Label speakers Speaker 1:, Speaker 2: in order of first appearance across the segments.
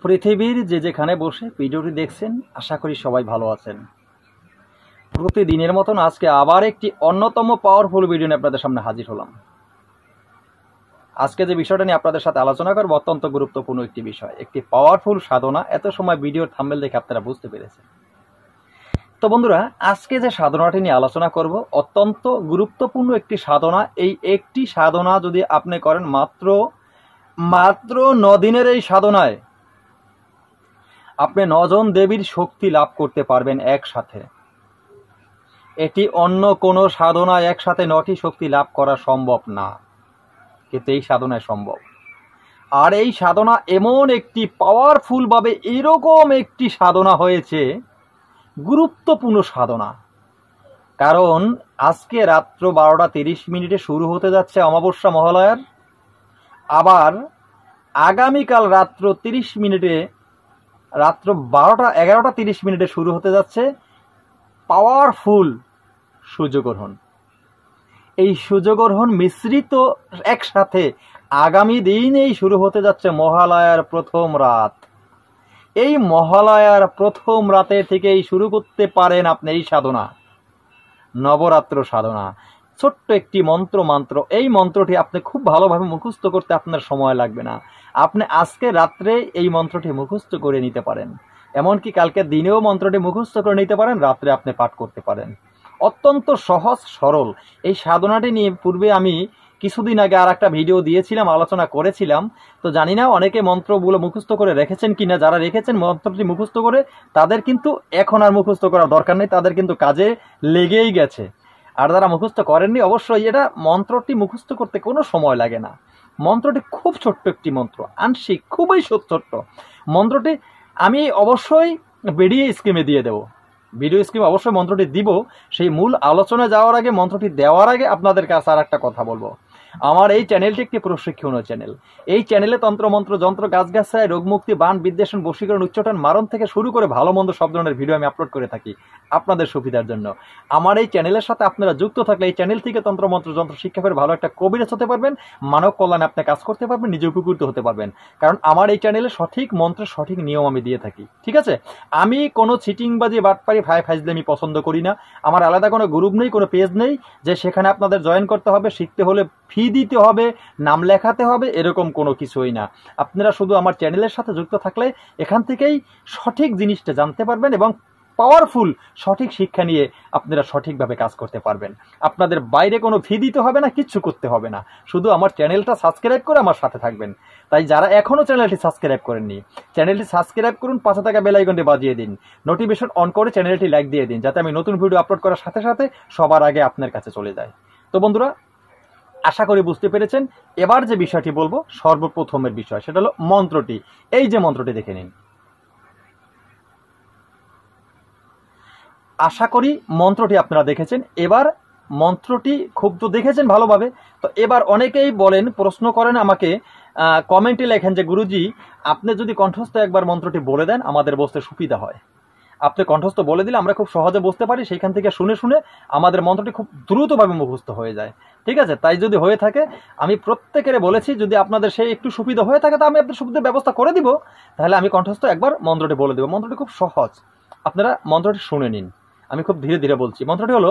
Speaker 1: পৃথিবীর যে যেখানে বসে ভিডিওটি দেখছেন আশা করি সবাই ভালো আছেন। প্রতিদিনের মতন আজকে আবার একটি অন্যতম পাওয়ারফুল ভিডিও নিয়ে আপনাদের সামনে হাজির হলাম। আজকে যে বিষয়টা নিয়ে আপনাদের সাথে আলোচনা করব অত্যন্ত গুরুত্বপূর্ণ একটি বিষয়, একটি পাওয়ারফুল সাধনা। এত সময় ভিডিওর থাম্বনেল দেখে আপনারা বুঝতে পেরেছেন। তো বন্ধুরা, আজকে যে সাধনাটি নিয়ে আলোচনা করব অত্যন্ত গুরুত্বপূর্ণ একটি সাধনা। এই একটি সাধনা যদি আপনি করেন মাত্র 9 দিনের এই সাধনায় আপনি 9 জন দেবীর শক্তি লাভ করতে পারবেন একসাথে। এটি অন্য কোনো সাধনায় একসাথে 9টি শক্তি লাভ করা সম্ভব না, কিন্তু এই সাধনায় সম্ভব। আর এই সাধনা এমন একটি পাওয়ারফুল ভাবে এরকম একটি সাধনা হয়েছে, গুরুত্বপূর্ণ সাধনা। কারণ আজকে রাত্র 12:30 শুরু হতে যাচ্ছে অমাবস্যা মহালয়ার, আবার আগামীকাল রাত্র 11:30 শুরু হতে যাচ্ছে পাওয়ারফুল সূর্যগ্রহণ। এই সূর্যগ্রহণ মিশ্রিত একসাথে আগামী দিনেই শুরু হতে যাচ্ছে মহালয়ার প্রথম রাত। এই মহালয়ার প্রথম রাতে থেকেই শুরু করতে পারেন আপনি এই সাধনা, নবরাত্র সাধনা। ছোট্ট একটি মন্ত্র, এই মন্ত্রটি আপনি খুব ভালোভাবে মুখস্থ করতে আপনার সময় লাগবে না। আপনি আজকে রাত্রে এই মন্ত্রটি মুখস্থ করে নিতে পারেন, এমনকি কালকে দিনেও মন্ত্রটি মুখস্থ করে নিতে পারেন, রাত্রে আপনি পাঠ করতে পারেন। অত্যন্ত সহজ সরল এই সাধনাটি নিয়ে পূর্বে আমি কিছুদিন আগে আর একটা ভিডিও দিয়েছিলাম, আলোচনা করেছিলাম। তো জানি না অনেকে মন্ত্রগুলো মুখস্থ করে রেখেছেন কিনা। যারা রেখেছেন মন্ত্রটি মুখস্থ করে, তাদের কিন্তু এখন আর মুখস্থ করার দরকার নেই, তাদের কিন্তু কাজে লেগেই গেছে। আর যারা মুখস্থ করেননি, অবশ্যই এটা মন্ত্রটি মুখস্থ করতে কোনো সময় লাগে না। মন্ত্রটি খুব ছোট্ট একটি মন্ত্র, আংশিক, খুবই ছোট্ট মন্ত্রটি। আমি অবশ্যই ভিডিও স্ক্রিনে দিয়ে দেবো, ভিডিও স্ক্রিনে অবশ্যই মন্ত্রটি দিব। সেই মূল আলোচনায় যাওয়ার আগে, মন্ত্রটি দেওয়ার আগে আপনাদের কাছে আর একটা কথা বলবো। আমার এই চ্যানেলটি একটি প্রশিক্ষণীয় চ্যানেল। এই চ্যানেলে তন্ত্রমন্ত্র, যন্ত্র, গাছগাছায়, রোগমুক্তি, বান, বিদ্বেষণ, বশীকরণ, উচ্চাটন, মারণ থেকে শুরু করে ভালো মন্দ সব ধরনের ভিডিও আমি আপলোড করে থাকি আপনাদের সুবিধার জন্য। আমার এই চ্যানেলের সাথে আপনারা যুক্ত থাকলে এই চ্যানেল থেকে তন্ত্রমন্ত্র, যন্ত্র শিক্ষা করে ভালো একটা কবিরাজ হতে পারবেন, মানব কল্যাণে আপনি কাজ করতে পারবেন, নিজে উপকৃত হতে পারবেন। কারণ আমার এই চ্যানেলে সঠিক মন্ত্রের সঠিক নিয়ম আমি দিয়ে থাকি। ঠিক আছে? আমি কোনো চিটিংবাজি, বাটপারি, ফাইজলামি পছন্দ করি না। আমার আলাদা কোনো গ্রুপ নেই, কোনো পেজ নেই যে সেখানে আপনাদের জয়েন করতে হবে, শিখতে হলে ফি দিতে হবে, নাম লেখাতে হবে, এরকম কোনো কিছুই না। আপনারা শুধু আমার চ্যানেলের সাথে যুক্ত থাকলে এখান থেকেই সঠিক জিনিসটা জানতে পারবেন এবং পাওয়ারফুল সঠিক শিক্ষা নিয়ে আপনারা সঠিকভাবে কাজ করতে পারবেন। আপনাদের বাইরে কোনো ফি দিতে হবে না, কিচ্ছু করতে হবে না, শুধু আমার চ্যানেলটা সাবস্ক্রাইব করে আমার সাথে থাকবেন। তাই যারা এখনও চ্যানেলটি সাবস্ক্রাইব করেননি, চ্যানেলটি সাবস্ক্রাইব করুন, পাশে থাকা বেল আইকনটি বাজিয়ে দিন, নোটিফিকেশন অন করে চ্যানেলটি লাইক দিয়ে দিন, যাতে আমি নতুন ভিডিও আপলোড করার সাথে সাথে সবার আগে আপনার কাছে চলে যায়। তো বন্ধুরা, আশা করি বুঝতে পেরেছেন। এবার যে বিষয়টি বলবো, সর্বপ্রথমের বিষয়, সেটা হলো মন্ত্রটি। এই যে মন্ত্রটি দেখে নিন। আশা করি মন্ত্রটি আপনারা দেখেছেন। এবার মন্ত্রটি খুব তো দেখেছেন ভালোভাবে। তো এবার অনেকেই বলেন, প্রশ্ন করেন আমাকে, কমেন্টে লেখেন যে গুরুজি, আপনি যদি কণ্ঠস্থ একবার মন্ত্রটি বলে দেন আমাদের বুঝতে সুবিধা হয়। আপনি কণ্ঠস্থ বলে দিলে আমরা খুব সহজে বুঝতে পারি, সেইখান থেকে শুনে শুনে আমাদের মন্ত্রটি খুব দ্রুতভাবে মুখস্থ হয়ে যায়। ঠিক আছে? তাই যদি হয়ে থাকে, আমি প্রত্যেকের বলেছি, যদি আপনাদের সেই একটু সুবিধা হয়ে থাকে তা আমি আপনার সুবিধার ব্যবস্থা করে দিব, তাহলে আমি কণ্ঠস্থ একবার মন্ত্রটি বলে দেবো। মন্ত্রটি খুব সহজ, আপনারা মন্ত্রটি শুনে নিন। আমি খুব ধীরে ধীরে বলছি। মন্ত্রটি হলো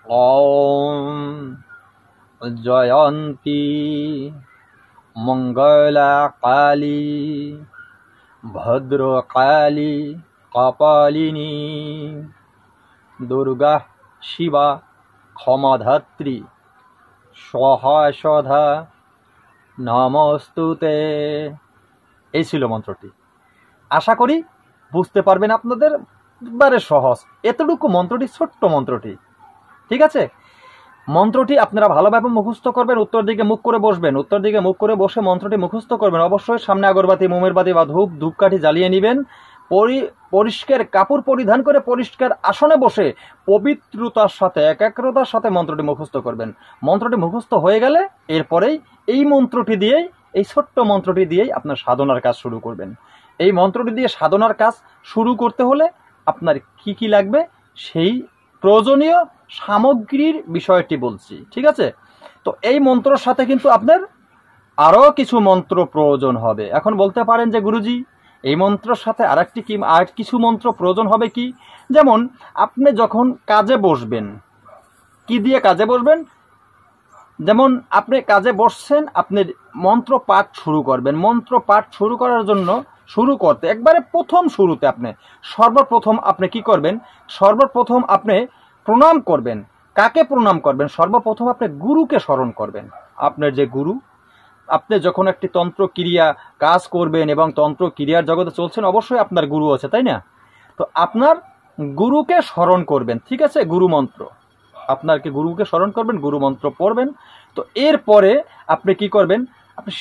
Speaker 1: ওম জয়ন্তী মঙ্গলা কালী ভদ্রকালী কপালিনী দুর্গা শিবা ক্ষমাধাত্রী সহাসধা নমস্তুতে। এই ছিল মন্ত্রটি। আশা করি বুঝতে পারবেন, আপনাদের বারে সহজ এতটুকু মন্ত্রটি, ছোট্ট মন্ত্রটি। ঠিক আছে? মন্ত্রটি আপনারা ভালোভাবে মুখস্থ করবেন, উত্তর দিকে মুখ করে বসবেন, উত্তর দিকে মুখ করে বসে মন্ত্রটি মুখস্থ করবেন। অবশ্যই সামনে আগরবাতি, মোমের বাতি বা ধূপকাঠি জ্বালিয়ে নেবেন। পরিষ্কার কাপড় পরিধান করে পরিষ্কার আসনে বসে পবিত্রতার সাথে, একাগ্রতার সাথে মন্ত্রটি মুখস্থ করবেন। মন্ত্রটি মুখস্থ হয়ে গেলে এরপরেই এই মন্ত্রটি দিয়েই, এই ছোট্ট মন্ত্রটি দিয়েই আপনার সাধনার কাজ শুরু করবেন। এই মন্ত্রটি দিয়ে সাধনার কাজ শুরু করতে হলে আপনার কি কি লাগবে, সেই প্রয়োজনীয় সামগ্রীর বিষয়টি বলছি। ঠিক আছে? তো এই মন্ত্রের সাথে কিন্তু আপনার আরও কিছু মন্ত্র প্রয়োজন হবে। এখন বলতে পারেন যে গুরুজি এই মন্ত্রের সাথে আর কিছু মন্ত্র প্রয়োজন হবে কি? যেমন আপনি যখন কাজে বসবেন, কি দিয়ে কাজে বসবেন? যেমন আপনি কাজে বসছেন, আপনি মন্ত্র পাঠ শুরু করবেন। মন্ত্র পাঠ শুরু করার জন্য একবারে প্রথম শুরুতে সর্বপ্রথম আপনি কি করবেন? সর্বপ্রথম আপনি প্রণাম করবেন। কাকে প্রণাম করবেন? সর্বপ্রথম আপনি গুরুকে স্মরণ করবেন। আপনার যে গুরু, আপনি যখন একটি তন্ত্র ক্রিয়া কাজ করবেন এবং তন্ত্র ক্রিয়ার জগতে চলছেন, অবশ্যই আপনার গুরু আছে, তাই না? তো আপনার গুরুকে স্মরণ করবেন, ঠিক আছে? গুরু মন্ত্র, আপনাকে গুরুকে স্মরণ করবেন, গুরু মন্ত্র পড়বেন। তো এরপরে আপনি কি করবেন? আপনি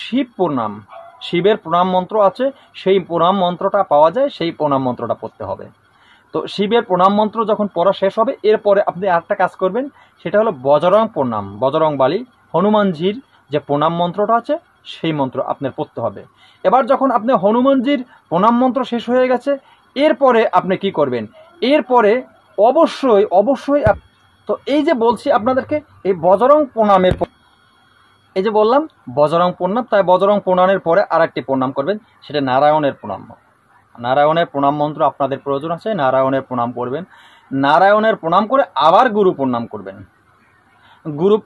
Speaker 1: শিবের প্রণাম মন্ত্র আছে, সেই প্রণাম মন্ত্রটা পাওয়া যায়, সেই প্রণাম মন্ত্রটা পড়তে হবে। তো শিবের প্রণাম মন্ত্র যখন পড়া শেষ হবে, এরপরে আপনি আরেকটা কাজ করবেন, সেটা হলো বজরং প্রণাম, বজরং বালি, হনুমানজির যে প্রণাম মন্ত্রটা আছে সেই মন্ত্র আপনার পড়তে হবে। এবার যখন আপনি হনুমানজির প্রণাম মন্ত্র শেষ হয়ে গেছে, এরপরে আপনি কি করবেন? এরপরে অবশ্যই তো এই যে বলছি আপনাদেরকে, এই বজরং প্রণামের, এই যে বললাম বজরং প্রণাম, তাই বজরং প্রণামের পরে আর একটি প্রণাম করবেন, সেটা নারায়ণের প্রণাম। নারায়ণের প্রণাম মন্ত্র আপনাদের প্রয়োজন আছে, নারায়ণের প্রণাম করবেন। নারায়ণের প্রণাম করে আবার গুরু প্রণাম করবেন। গুরু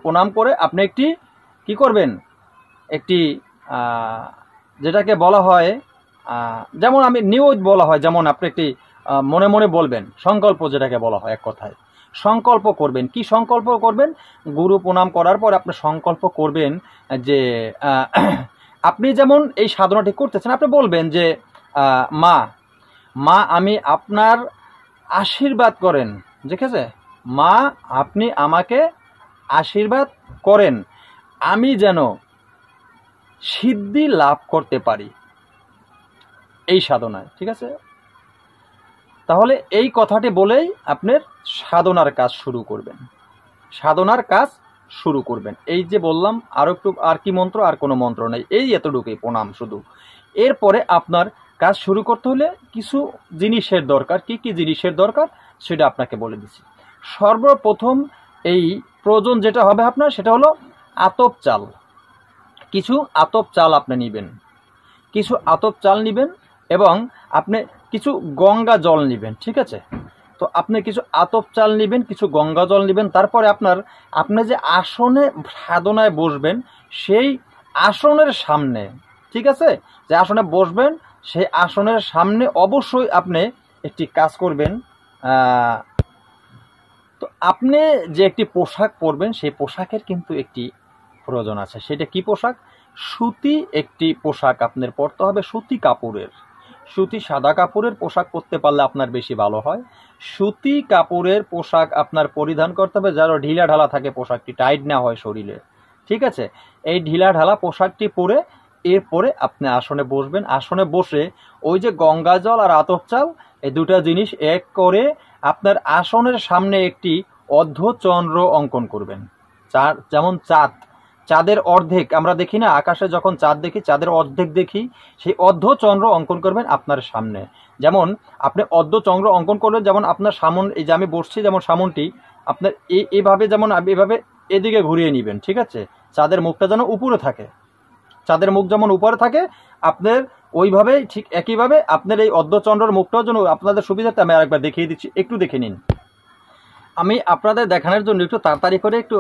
Speaker 1: প্রণাম করে আপনি একটি কি করবেন? একটি যেটাকে বলা হয়, যেমন আমি নিয়ত বলা হয়, যেমন আপনি একটি মনে মনে বলবেন, সংকল্প যেটাকে বলা হয়, এক কথায় সংকল্প করবেন। কি সংকল্প করবেন? গুরু প্রণাম করার পর আপনি সংকল্প করবেন যে আপনি যেমন এই সাধনাটি করতেছেন, আপনি বলবেন যে মা আমি আপনার আশীর্বাদ করেন, ঠিক আছে? মা আপনি আমাকে আশীর্বাদ করেন, আমি যেন সিদ্ধি লাভ করতে পারি এই সাধনায়, ঠিক আছে? তাহলে এই কথাটি বলেই আপনার সাধনার কাজ শুরু করবেন। এই যে বললাম, আর কি মন্ত্র? আর কোনো মন্ত্র নেই, এই এতটুকুই প্রণাম শুধু। এরপরে আপনার কাজ শুরু করতে হলে কিছু জিনিসের দরকার। কি কি জিনিসের দরকার সেটা আপনাকে বলে দিচ্ছি। সর্বপ্রথম এই প্রয়োজন যেটা হবে আপনার, সেটা হলো আতপ চাল। কিছু আতপ চাল আপনি নেবেন, এবং আপনি কিছু গঙ্গা জল নেবেন, ঠিক আছে? তো আপনি কিছু আতপ চাল নেবেন, কিছু গঙ্গা জল নেবেন। তারপরে আপনি যে আসনে সাধনায় বসবেন, সেই আসনের সামনে, ঠিক আছে, যে আসনে বসবেন সেই আসনের সামনে অবশ্যই আপনি একটি কাজ করবেন। তো আপনি যে একটি পোশাক পরবেন, সেই পোশাকের কিন্তু একটি প্রয়োজন আছে। সেটা কি পোশাক? সুতি একটি পোশাক আপনার পরতে হবে, সুতি সাদা কাপড়ের পোশাক পরতে পারলে আপনার বেশি ভালো হয়। সুতি কাপড়ের পোশাক আপনার পরিধান করতে হবে, যেন ঢিলা ঢালা থাকে, পোশাকটি টাইট না হয় শরীরে, ঠিক আছে? এই ঢিলা ঢালা পোশাকটি পরে এরপরে আপনি আসনে বসবেন। আসনে বসে ওই যে গঙ্গা জল আর আতপ চাল, এই দুটা জিনিস এক করে আপনার আসনের সামনে একটি অর্ধচন্দ্র অঙ্কন করবেন। যেমন চাঁদের অর্ধেক আমরা দেখি না, আকাশে যখন চাঁদ দেখি, চাঁদের অর্ধেক দেখি, সেই অর্ধচন্দ্র অঙ্কন করবেন আপনার সামনে। যেমন আপনি অর্ধচন্দ্র অঙ্কন করলেন, যেমন আপনার সামন, এই যে আমি বসছি, যেমন সামনটি আপনার এইভাবে, যেমন এভাবে এদিকে ঘুরিয়ে নেবেন, ঠিক আছে? চাঁদের মুখটা যেন উপরে থাকে, চাঁদের মুখ যেমন উপরে থাকে, আপনার ওইভাবে ঠিক একইভাবে আপনার এই অর্ধচন্দ্রের মুখটাও যেন আপনাদের সুবিধাতে আমি আরেকবার দেখিয়ে দিচ্ছি, একটু দেখে নিন। আমি আপনাদের দেখানোর জন্য একটু তাড়াতাড়ি করে একটু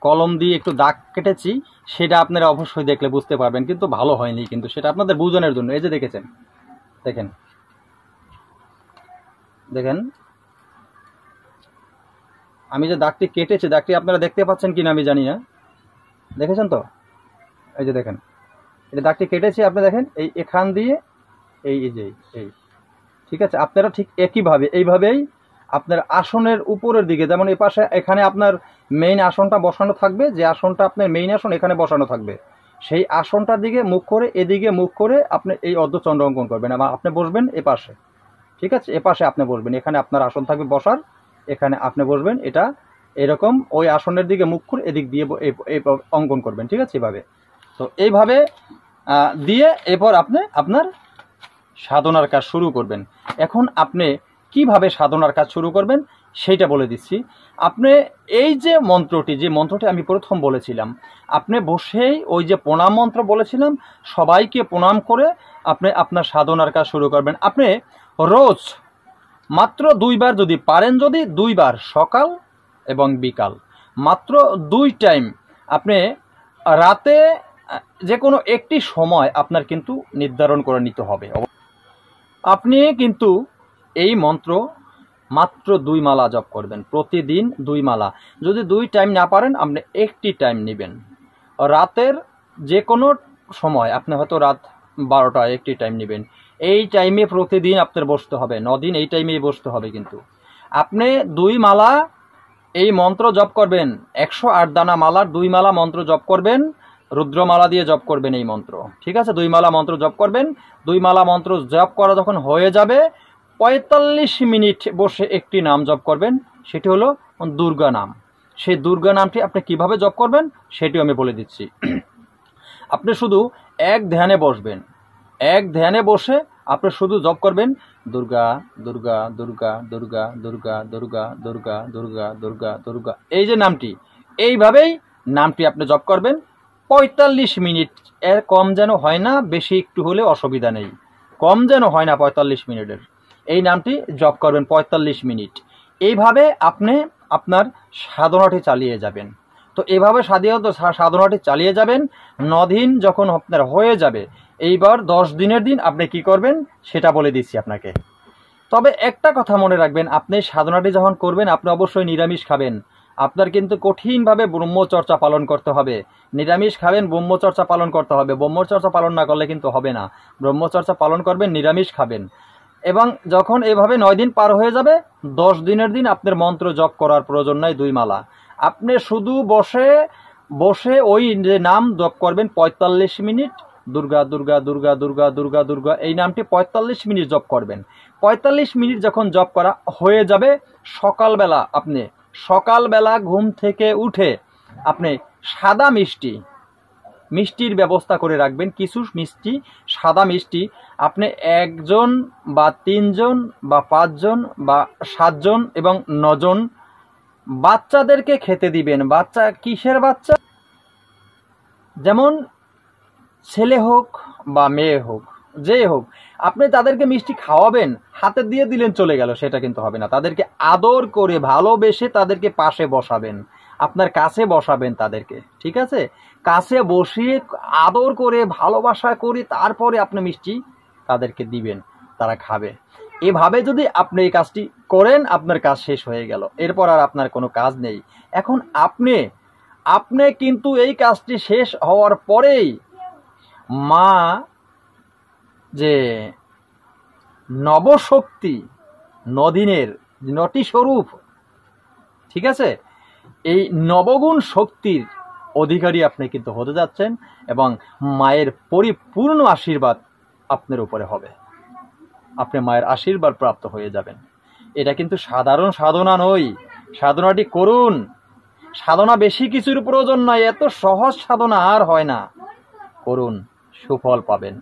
Speaker 1: কলম দিয়ে একটু দাগ কেটেছি, সেটা আপনারা অবশ্যই দেখলে বুঝতে পারবেন, কিন্তু ভালো হয়নি, কিন্তু সেটা আপনাদের বোঝানোর জন্য। এই যে দেখেন আমি যে দাগটি কেটেছি, দাগটি আপনারা দেখতে পাচ্ছেন কিনা আমি জানি না, দেখেছেন তো? এই যে দেখেন, এটা দাগটি কেটেছি, আপনি দেখেন এই এখান দিয়ে এই ঠিক আছে? আপনারা ঠিক একইভাবে এইভাবেই আপনার আসনের উপরের দিকে, যেমন এই পাশে এখানে আপনার মেইন আসনটা বসানো থাকবে, যে আসনটা আপনার মেইন আসন এখানে বসানো থাকবে, সেই আসনটার দিকে মুখ করে, এদিকে মুখ করে আপনি এই অর্ধচন্দ্র অঙ্কন করবেন। আবার আপনি বসবেন এ পাশে, ঠিক আছে? এ পাশে আপনি বসবেন, এখানে আপনার আসন থাকবে বসার, এখানে আপনি বসবেন, এটা এরকম ওই আসনের দিকে মুখ করে এদিক দিয়ে অঙ্কন করবেন, ঠিক আছে? এভাবে। তো এইভাবে দিয়ে এরপর আপনি আপনার সাধনার কাজ শুরু করবেন। এখন আপনি কিভাবে সাধনার কাজ শুরু করবেন সেইটা বলে দিচ্ছি। আপনি এই যে মন্ত্রটি আমি প্রথম বলেছিলাম, আপনি বসেই ওই যে প্রণাম মন্ত্র বলেছিলাম, সবাইকে প্রণাম করে আপনি আপনার সাধনার কাজ শুরু করবেন। আপনি রোজ মাত্র 2 বার, যদি পারেন, যদি 2 বার, সকাল এবং বিকাল, মাত্র 2 টাইম। আপনি রাতে যে কোনো একটি সময় আপনার কিন্তু নির্ধারণ করে নিতে হবে। আপনি কিন্তু এই মন্ত্র মাত্র 2 মালা জপ করবেন, প্রতিদিন 2 মালা। যদি 2 টাইম না পারেন, আপনি একটি টাইম নেবেন রাতের যে কোনো সময়। আপনি হয়তো রাত 12টায় একটি টাইম নেবেন, এই টাইমে প্রতিদিন আপনার বসতে হবে, 9 দিন এই টাইমেই বসতে হবে। কিন্তু আপনি 2 মালা এই মন্ত্র জপ করবেন, 108 দানা মালার 2 মালা মন্ত্র জপ করবেন, রুদ্রমালা দিয়ে জপ করবেন এই মন্ত্র, ঠিক আছে? 2 মালা মন্ত্র জপ করবেন। 2 মালা মন্ত্র জপ করা যখন হয়ে যাবে, 45 মিনিট বসে একটি নাম জপ করবেন, সেটি হলো দুর্গা নাম। সেই দুর্গা নামটি আপনি কিভাবে জপ করবেন সেটিও আমি বলে দিচ্ছি। আপনি শুধু এক ধ্যানে বসবেন, এক ধ্যানে বসে আপনি শুধু জপ করবেন দুর্গা দুর্গা দুর্গা দুর্গা দুর্গা দুর্গা দুর্গা দুর্গা দুর্গা দুর্গা, এই যে নামটি, এইভাবেই নামটি আপনি জপ করবেন 45 মিনিট। এর কম যেন হয় না, বেশি একটু হলে অসুবিধা নেই, কম যেন হয় না 45 মিনিটের। এই নামটি জপ করবেন 45 মিনিট। এইভাবে আপনি আপনার সাধনাটি চালিয়ে যাবেন। তো এইভাবে সাধনাটি চালিয়ে যাবেন। 9 দিন যখন আপনার হয়ে যাবে, এইবার 10 দিনের দিন আপনি কি করবেন সেটা বলে দিচ্ছি আপনাকে। তবে একটা কথা মনে রাখবেন, আপনি সাধনাটি যখন করবেন, আপনি অবশ্যই নিরামিষ খাবেন। আপনার কিন্তু কঠিনভাবে ব্রহ্মচর্চা পালন করতে হবে। নিরামিষ খাবেন, ব্রহ্মচর্চা পালন করতে হবে। ব্রহ্মচর্চা পালন না করলে কিন্তু হবে না। ব্রহ্মচর্চা পালন করবেন, নিরামিষ খাবেন। এবং যখন এভাবে 9 দিন পার হয়ে যাবে, 10 দিনের দিন আপনার মন্ত্র জপ করার প্রয়োজন নাই, 2 মালা। আপনি শুধু বসে বসে ওই যে নাম জপ করবেন 45 মিনিট, দুর্গা দুর্গা দুর্গা দুর্গা দুর্গা দুর্গা, এই নামটি 45 মিনিট জপ করবেন। 45 মিনিট যখন জপ করা হয়ে যাবে, সকালবেলা ঘুম থেকে উঠে আপনি সাদা মিষ্টির ব্যবস্থা করে রাখবেন। কিছু মিষ্টি, সাদা মিষ্টি আপনি 1 জন বা 3 জন বা 5 জন বা 7 জন এবং 9 জন বাচ্চাদেরকে খেতে দিবেন। বাচ্চা কিসের বাচ্চা? যেমন ছেলে হোক বা মেয়ে হোক, যে হোক, আপনি তাদেরকে মিষ্টি খাওয়াবেন, হাতে দিয়ে দিলেন চলে গেল, সেটা কিন্তু হবে না। তাদেরকে আদর করে ভালোবেসে তাদেরকে পাশে বসাবেন, আপনার কাছে বসাবেন তাদেরকে, ঠিক আছে? কাছে বসিয়ে আদর করে ভালোবাসা করে তারপরে আপনি মিষ্টি তাদেরকে দিবেন, তারা খাবে। এভাবে যদি আপনি এই কাজটি করেন, আপনার কাজ শেষ হয়ে গেল, এরপর আর আপনার কোনো কাজ নেই। এখন আপনি কিন্তু এই কাজটি শেষ হওয়ার পরেই মা যে নবশক্তি, 9 দিনের 9টি স্বরূপ, ঠিক আছে, এই নবগুণ শক্তির অধিকারী আপনি কিন্তু হতে যাচ্ছেন, এবং মায়ের পরিপূর্ণ আশীর্বাদ আপনার উপরে হবে। আপনি মায়ের আশীর্বাদ প্রাপ্ত হয়ে যাবেন। এটা কিন্তু সাধারণ সাধনা নয়, সাধনাটি করুন। সাধনা বেশি কিছুর প্রয়োজন নয়, এত সহজ সাধনা আর হয় না। করুন, সুফল পাবেন।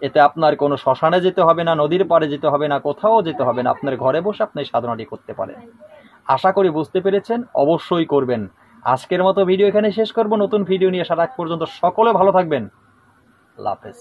Speaker 1: এতে আপনার কোনো শ্মশানে যেতে হবে না, নদীর পাড়ে যেতে হবে না, কোথাও যেতে হবে না, আপনার ঘরে বসে আপনি সাধনাটি করতে পারেন। আশা করি বুঝতে পেরেছেন, অবশ্যই করবেন। আজকের মতো ভিডিও এখানে শেষ করব। নতুন ভিডিও নিয়ে আসার আগ পর্যন্ত সকলে ভালো থাকবেন। আল্লাহ হাফেজ।